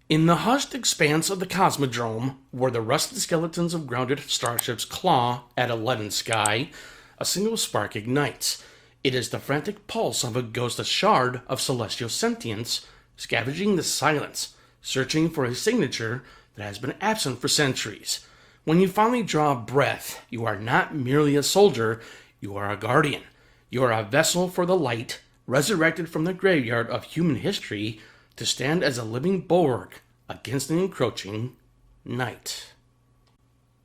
In the hushed expanse of the Cosmodrome, where the rusted skeletons of grounded starships claw at a leaden sky, a single spark ignites. It is the frantic pulse of a ghost shard of celestial sentience, scavenging the silence, searching for a signature that has been absent for centuries. When you finally draw a breath, you are not merely a soldier, you are a guardian. You are a vessel for the light, resurrected from the graveyard of human history to stand as a living bulwark against an encroaching night.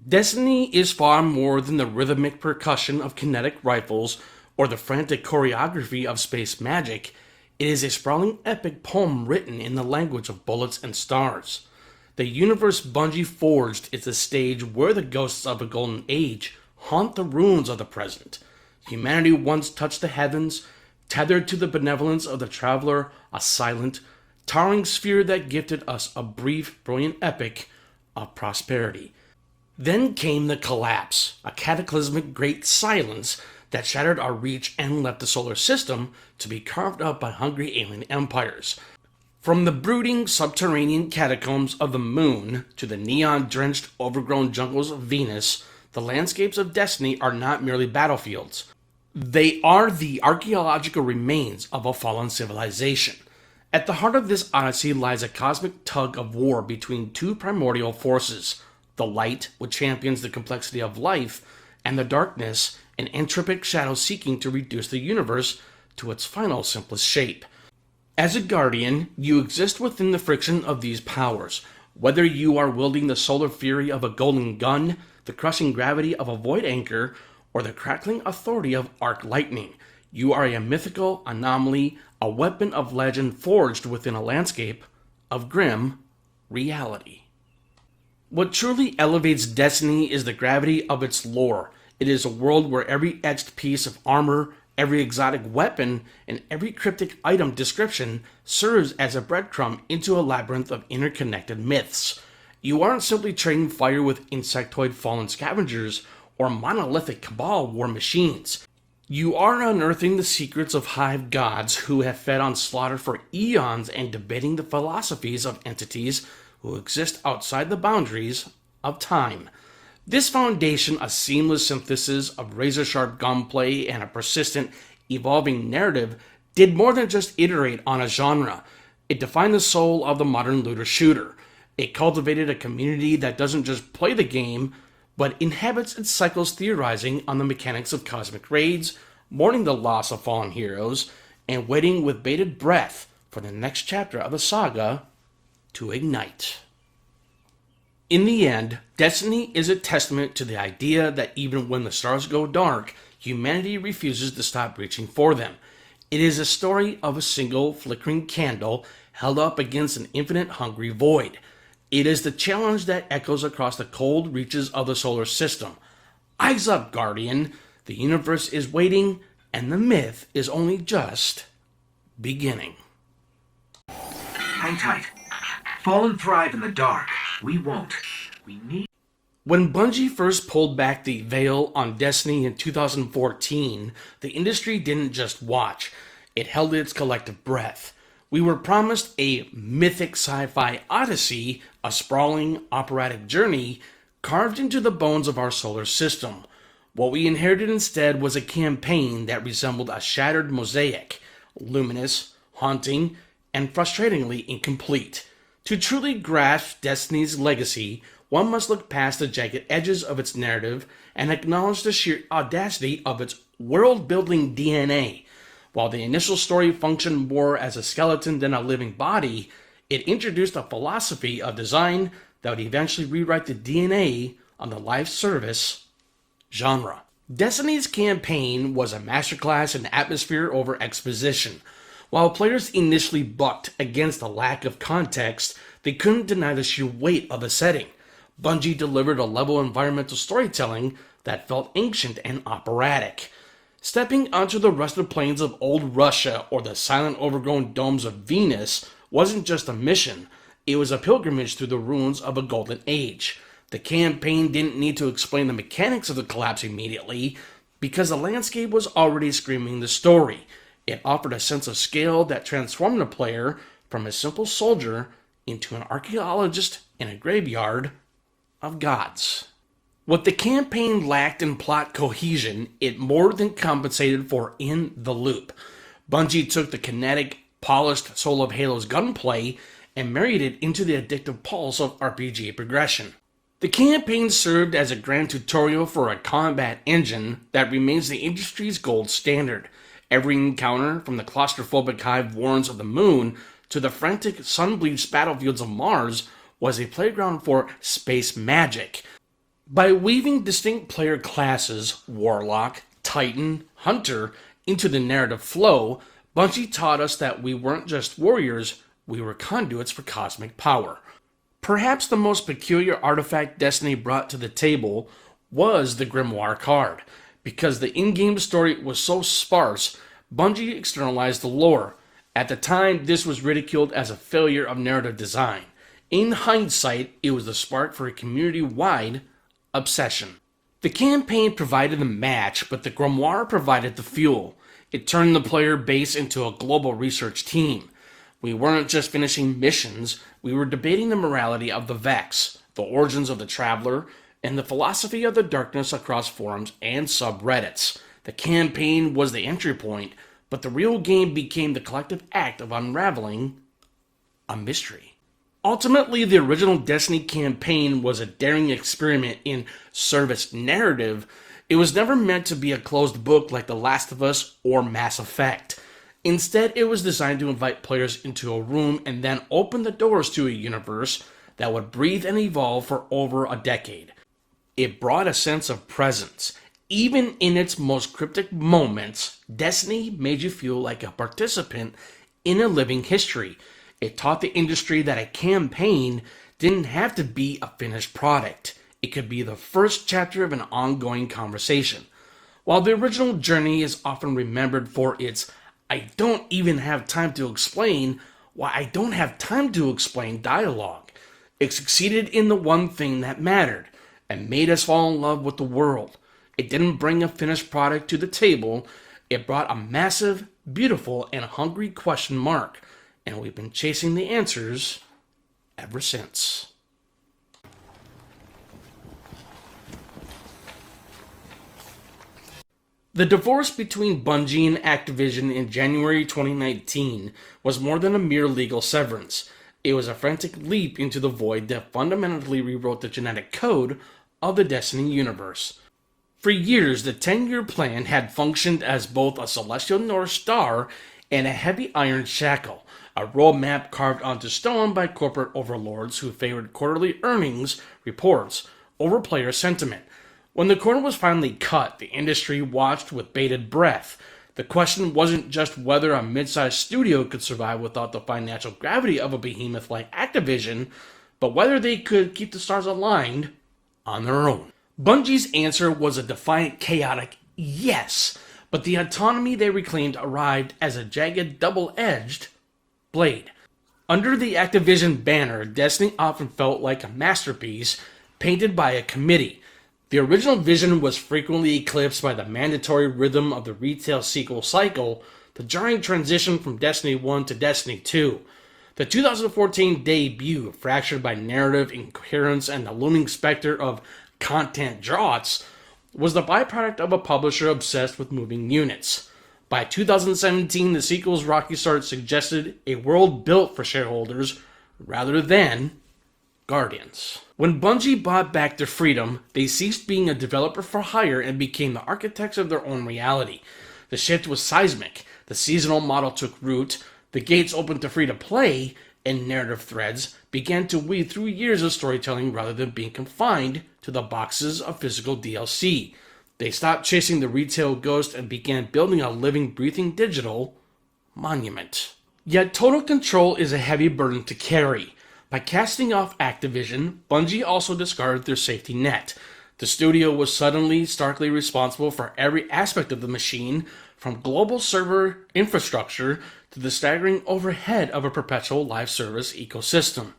Destiny is far more than the rhythmic percussion of kinetic rifles or the frantic choreography of space magic. It is a sprawling epic poem written in the language of bullets and stars. The universe Bungie forged is the stage where the ghosts of a golden age haunt the ruins of the present. Humanity once touched the heavens, tethered to the benevolence of the traveler, a silent, towering sphere that gifted us a brief, brilliant epic of prosperity. Then came the collapse, a cataclysmic great silence that shattered our reach and left the solar system to be carved up by hungry alien empires. From the brooding subterranean catacombs of the moon to the neon-drenched, overgrown jungles of Venus, the landscapes of Destiny are not merely battlefields. They are the archaeological remains of a fallen civilization. At the heart of this odyssey lies a cosmic tug of war between two primordial forces, the light, which champions the complexity of life, and the darkness, an entropic shadow seeking to reduce the universe to its final simplest shape. As a guardian, you exist within the friction of these powers. Whether you are wielding the solar fury of a golden gun, the crushing gravity of a void anchor, or the crackling authority of arc lightning, you are a mythical anomaly, a weapon of legend forged within a landscape of grim reality. What truly elevates Destiny is the gravity of its lore. It is a world where every etched piece of armor, every exotic weapon, and every cryptic item description serves as a breadcrumb into a labyrinth of interconnected myths. You aren't simply trading fire with insectoid fallen scavengers or monolithic cabal war machines. You are unearthing the secrets of hive gods who have fed on slaughter for eons and debating the philosophies of entities who exist outside the boundaries of time. This foundation, a seamless synthesis of razor-sharp gunplay and a persistent, evolving narrative, did more than just iterate on a genre. It defined the soul of the modern looter-shooter. It cultivated a community that doesn't just play the game, but inhabits its cycles theorizing on the mechanics of cosmic raids, mourning the loss of fallen heroes, and waiting with bated breath for the next chapter of the saga to ignite. In the end, Destiny is a testament to the idea that even when the stars go dark, humanity refuses to stop reaching for them. It is a story of a single flickering candle held up against an infinite hungry void. It is the challenge that echoes across the cold reaches of the solar system. Eyes up, Guardian! The universe is waiting, and the myth is only just beginning. Hang tight. Fallen thrive in the dark. We won't. We need... When Bungie first pulled back the veil on Destiny in 2014, the industry didn't just watch. It held its collective breath. We were promised a mythic sci-fi odyssey, a sprawling operatic journey carved into the bones of our solar system. What we inherited instead was a campaign that resembled a shattered mosaic, luminous, haunting, and frustratingly incomplete. To truly grasp Destiny's legacy, one must look past the jagged edges of its narrative and acknowledge the sheer audacity of its world-building DNA. While the initial story functioned more as a skeleton than a living body, it introduced a philosophy of design that would eventually rewrite the DNA on the live service genre. Destiny's campaign was a masterclass in atmosphere over exposition. While players initially bucked against the lack of context, they couldn't deny the sheer weight of the setting. Bungie delivered a level of environmental storytelling that felt ancient and operatic. Stepping onto the rusted plains of old Russia or the silent overgrown domes of Venus wasn't just a mission, it was a pilgrimage through the ruins of a golden age. The campaign didn't need to explain the mechanics of the collapse immediately, because the landscape was already screaming the story. It offered a sense of scale that transformed the player from a simple soldier into an archaeologist in a graveyard of gods. What the campaign lacked in plot cohesion, it more than compensated for in the loop. Bungie took the kinetic, polished Soul of Halo's gunplay and married it into the addictive pulse of RPG progression. The campaign served as a grand tutorial for a combat engine that remains the industry's gold standard. Every encounter, from the claustrophobic hive warrens of the moon to the frantic sun-bleached battlefields of Mars, was a playground for space magic. By weaving distinct player classes, Warlock, Titan, Hunter, into the narrative flow, Bungie taught us that we weren't just warriors, we were conduits for cosmic power. Perhaps the most peculiar artifact Destiny brought to the table was the Grimoire card. Because the in-game story was so sparse, Bungie externalized the lore. At the time, this was ridiculed as a failure of narrative design. In hindsight, it was the spark for a community-wide obsession. The campaign provided the match, but the Grimoire provided the fuel. It turned the player base into a global research team. We weren't just finishing missions, we were debating the morality of the Vex, the origins of the Traveler, and the philosophy of the darkness across forums and subreddits. The campaign was the entry point, but the real game became the collective act of unraveling a mystery. Ultimately, the original Destiny campaign was a daring experiment in service narrative. It was never meant to be a closed book like The Last of Us or Mass Effect. Instead, it was designed to invite players into a room and then open the doors to a universe that would breathe and evolve for over a decade. It brought a sense of presence. Even in its most cryptic moments, Destiny made you feel like a participant in a living history. It taught the industry that a campaign didn't have to be a finished product. It could be the first chapter of an ongoing conversation. While the original journey is often remembered for its "I don't even have time to explain why I don't have time to explain" dialogue, it succeeded in the one thing that mattered and made us fall in love with the world. It didn't bring a finished product to the table. It brought a massive, beautiful, and hungry question mark, and we've been chasing the answers ever since. The divorce between Bungie and Activision in January 2019 was more than a mere legal severance. It was a frantic leap into the void that fundamentally rewrote the genetic code of the Destiny universe. For years, the 10-year plan had functioned as both a celestial North Star and a heavy iron shackle, a roadmap carved onto stone by corporate overlords who favored quarterly earnings reports over player sentiment. When the corner was finally cut, the industry watched with bated breath. The question wasn't just whether a mid-sized studio could survive without the financial gravity of a behemoth like Activision, but whether they could keep the stars aligned on their own. Bungie's answer was a defiant, chaotic yes, but the autonomy they reclaimed arrived as a jagged, double-edged blade. Under the Activision banner, Destiny often felt like a masterpiece painted by a committee. The original vision was frequently eclipsed by the mandatory rhythm of the retail sequel cycle, the jarring transition from Destiny 1 to Destiny 2. The 2014 debut, fractured by narrative incoherence and the looming specter of content draughts, was the byproduct of a publisher obsessed with moving units. By 2017, the sequel's rocky start suggested a world built for shareholders rather than guardians. When Bungie bought back their freedom, they ceased being a developer for hire and became the architects of their own reality. The shift was seismic. The seasonal model took root, the gates opened to free-to-play, and narrative threads began to weave through years of storytelling rather than being confined to the boxes of physical DLC. They stopped chasing the retail ghost and began building a living, breathing digital monument. Yet total control is a heavy burden to carry. By casting off Activision, Bungie also discarded their safety net. The studio was suddenly starkly responsible for every aspect of the machine, from global server infrastructure to the staggering overhead of a perpetual live service ecosystem.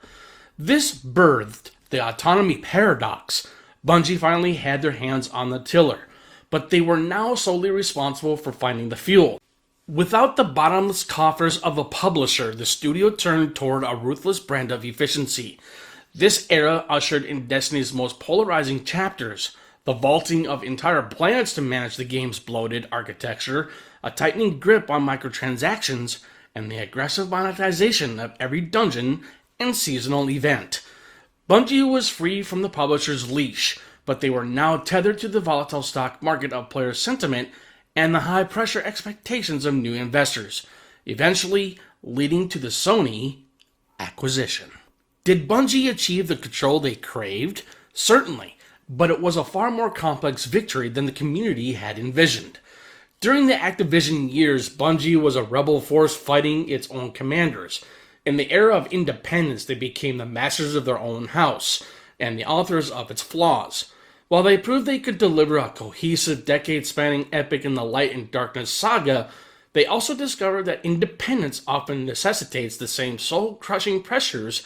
This birthed the Autonomy Paradox. Bungie finally had their hands on the tiller, but they were now solely responsible for finding the fuel. Without the bottomless coffers of a publisher, the studio turned toward a ruthless brand of efficiency. This era ushered in Destiny's most polarizing chapters: the vaulting of entire planets to manage the game's bloated architecture, a tightening grip on microtransactions, and the aggressive monetization of every dungeon and seasonal event. Bungie was free from the publisher's leash, but they were now tethered to the volatile stock market of player sentiment and the high-pressure expectations of new investors, eventually leading to the Sony acquisition. Did Bungie achieve the control they craved? Certainly, but it was a far more complex victory than the community had envisioned. During the Activision years, Bungie was a rebel force fighting its own commanders. In the era of independence, they became the masters of their own house and the authors of its flaws. While they proved they could deliver a cohesive, decade-spanning epic in the Light and Darkness saga, they also discovered that independence often necessitates the same soul-crushing pressures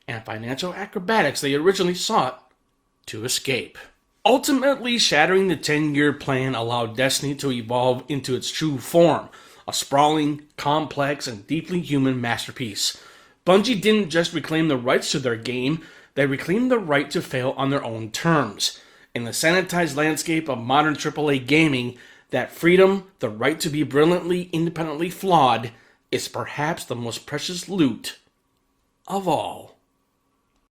and financial acrobatics they originally sought to escape. Ultimately, shattering the 10-year plan allowed Destiny to evolve into its true form, a sprawling, complex, and deeply human masterpiece. Bungie didn't just reclaim the rights to their game, they reclaimed the right to fail on their own terms. In the sanitized landscape of modern AAA gaming, that freedom, the right to be brilliantly, independently flawed, is perhaps the most precious loot of all.